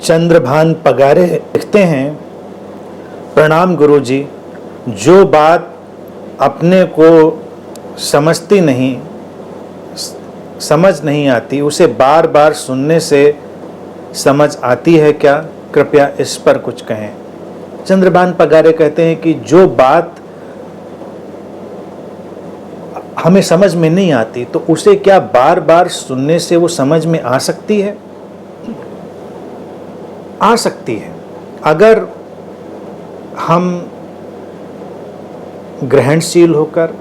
चंद्रभान पगारे लिखते हैं, प्रणाम गुरुजी, जो बात अपने को समझ नहीं आती उसे बार बार सुनने से समझ आती है क्या? कृपया इस पर कुछ कहें। चंद्रभान पगारे कहते हैं कि जो बात हमें समझ में नहीं आती तो उसे क्या बार बार सुनने से वो समझ में आ सकती है? आ सकती है, अगर हम ग्रहणशील होकर,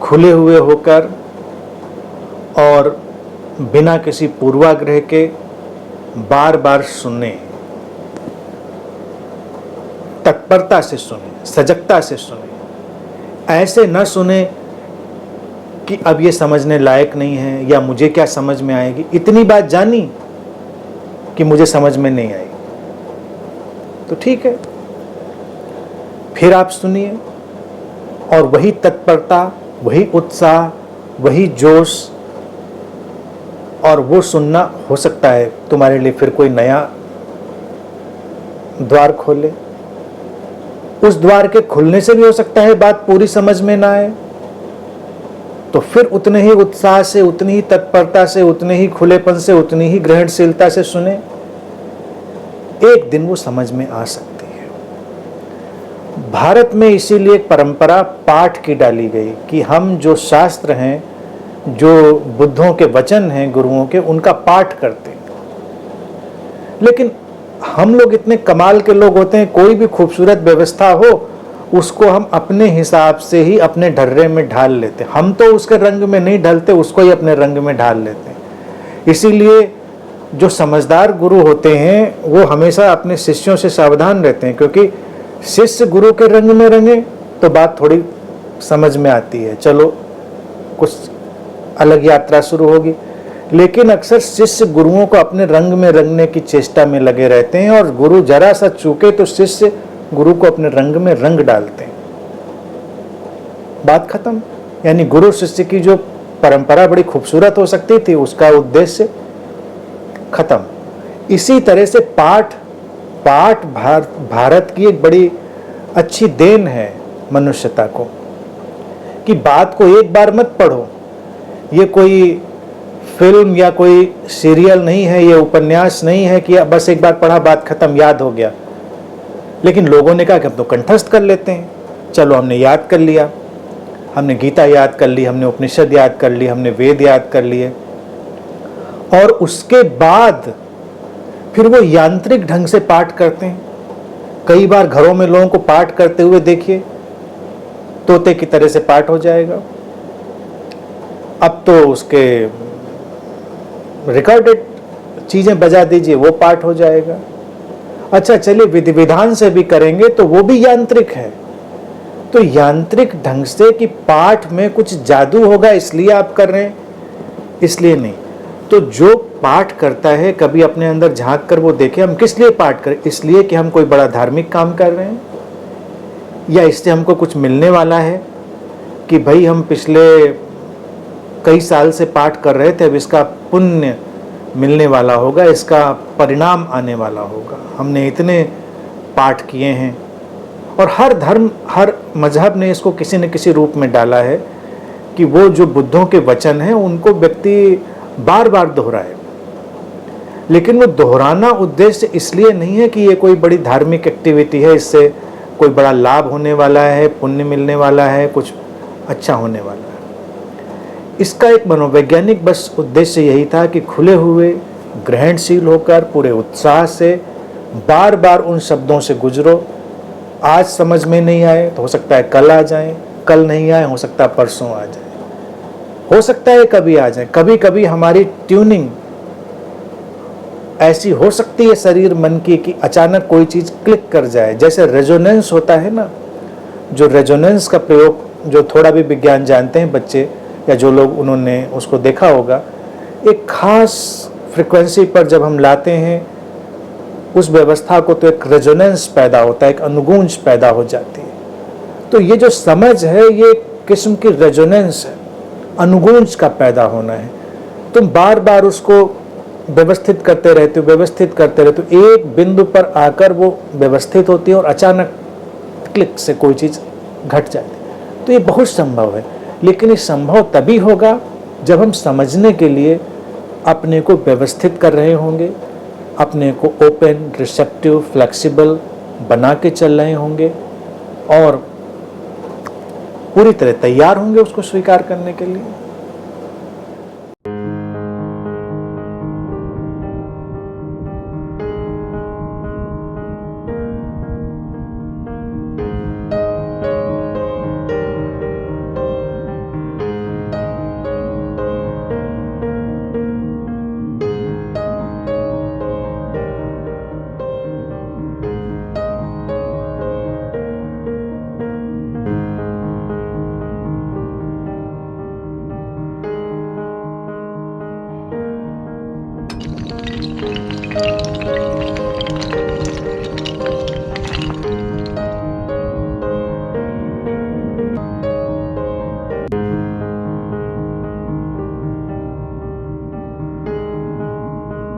खुले हुए होकर और बिना किसी पूर्वाग्रह के बार बार सुने, तत्परता से सुने, सजगता से सुने। ऐसे न सुने कि अब ये समझने लायक नहीं है या मुझे क्या समझ में आएगी, इतनी बात जानी कि मुझे समझ में नहीं आई तो ठीक है, फिर आप सुनिए और वही तत्परता, वही उत्साह, वही जोश, और वो सुनना हो सकता है तुम्हारे लिए फिर कोई नया द्वार खोले। उस द्वार के खुलने से भी हो सकता है बात पूरी समझ में ना आए, तो फिर उतने ही उत्साह से, उतनी ही तत्परता से, उतने ही खुलेपन से, उतनी ही ग्रहणशीलता से सुने, एक दिन वो समझ में आ सकती है। भारत में इसीलिए एक परंपरा पाठ की डाली गई कि हम जो शास्त्र हैं, जो बुद्धों के वचन हैं, गुरुओं के, उनका पाठ करते हैं। लेकिन हम लोग इतने कमाल के लोग होते हैं, कोई भी खूबसूरत व्यवस्था हो उसको हम अपने हिसाब से ही अपने ढर्रे में ढाल लेते हैं। हम तो उसके रंग में नहीं ढलते, उसको ही अपने रंग में ढाल लेते हैं। इसीलिए जो समझदार गुरु होते हैं वो हमेशा अपने शिष्यों से सावधान रहते हैं, क्योंकि शिष्य गुरु के रंग में रंगे तो बात थोड़ी समझ में आती है, चलो कुछ अलग यात्रा शुरू होगी। लेकिन अक्सर शिष्य गुरुओं को अपने रंग में रंगने की चेष्टा में लगे रहते हैं और गुरु जरा सा चूके तो शिष्य गुरु को अपने रंग में रंग डालते हैं, बात खत्म। यानी गुरु शिष्य की जो परंपरा बड़ी खूबसूरत हो सकती थी, उसका उद्देश्य खत्म। इसी तरह से पाठ भारत की एक बड़ी अच्छी देन है मनुष्यता को, कि बात को एक बार मत पढ़ो। ये कोई फिल्म या कोई सीरियल नहीं है, ये उपन्यास नहीं है कि बस एक बार पढ़ा बात खत्म, याद हो गया। लेकिन लोगों ने कहा कि हम तो कंठस्थ कर लेते हैं, चलो हमने याद कर लिया, हमने गीता याद कर ली, हमने उपनिषद याद कर ली, हमने वेद याद कर लिए, और उसके बाद फिर वो यांत्रिक ढंग से पाठ करते हैं। कई बार घरों में लोगों को पाठ करते हुए देखिए, तोते की तरह से पाठ हो जाएगा। अब तो उसके रिकॉर्डेड चीजें बजा दीजिए, वो पाठ हो जाएगा। अच्छा चलिए विधि विधान से भी करेंगे तो वो भी यांत्रिक है। तो यांत्रिक ढंग से कि पाठ में कुछ जादू होगा इसलिए आप कर रहे हैं, इसलिए नहीं। तो जो पाठ करता है कभी अपने अंदर झांक कर वो देखे, हम किस लिए पाठ करें? इसलिए कि हम कोई बड़ा धार्मिक काम कर रहे हैं, या इससे हमको कुछ मिलने वाला है कि भाई हम पिछले कई साल से पाठ कर रहे थे, अब इसका पुण्य मिलने वाला होगा, इसका परिणाम आने वाला होगा, हमने इतने पाठ किए हैं। और हर धर्म, हर मजहब ने इसको किसी न किसी रूप में डाला है कि वो जो बुद्धों के वचन हैं उनको व्यक्ति बार बार दोहराए। लेकिन वो दोहराना उद्देश्य इसलिए नहीं है कि ये कोई बड़ी धार्मिक एक्टिविटी है, इससे कोई बड़ा लाभ होने वाला है, पुण्य मिलने वाला है, कुछ अच्छा होने वाला है। इसका एक मनोवैज्ञानिक बस उद्देश्य यही था कि खुले हुए, ग्रहणशील होकर, पूरे उत्साह से बार बार उन शब्दों से गुजरो। आज समझ में नहीं आए तो हो सकता है कल आ जाए, कल नहीं आए हो सकता है परसों आ जाए, हो सकता है कभी आ जाए। कभी कभी हमारी ट्यूनिंग ऐसी हो सकती है शरीर मन की कि अचानक कोई चीज क्लिक कर जाए, जैसे रेजोनेंस होता है ना। जो रेजोनेंस का प्रयोग, जो थोड़ा भी विज्ञान जानते हैं बच्चे या जो लोग उन्होंने उसको देखा होगा, एक खास फ्रिक्वेंसी पर जब हम लाते हैं उस व्यवस्था को तो एक रेजोनेंस पैदा होता है, एक अनुगूंज पैदा हो जाती है। तो ये जो समझ है ये किस्म की रेजोनेंस है, अनुगूंज का पैदा होना है। तुम बार बार उसको व्यवस्थित करते रहते हो, व्यवस्थित करते रहते हो, एक बिंदु पर आकर वो व्यवस्थित होती है और अचानक क्लिक से कोई चीज़ घट जाती है। तो ये बहुत संभव है, लेकिन ये संभव तभी होगा जब हम समझने के लिए अपने को व्यवस्थित कर रहे होंगे, अपने को ओपन, रिसेप्टिव, फ्लेक्सिबल बना के चल रहे होंगे और पूरी तरह तैयार होंगे उसको स्वीकार करने के लिए।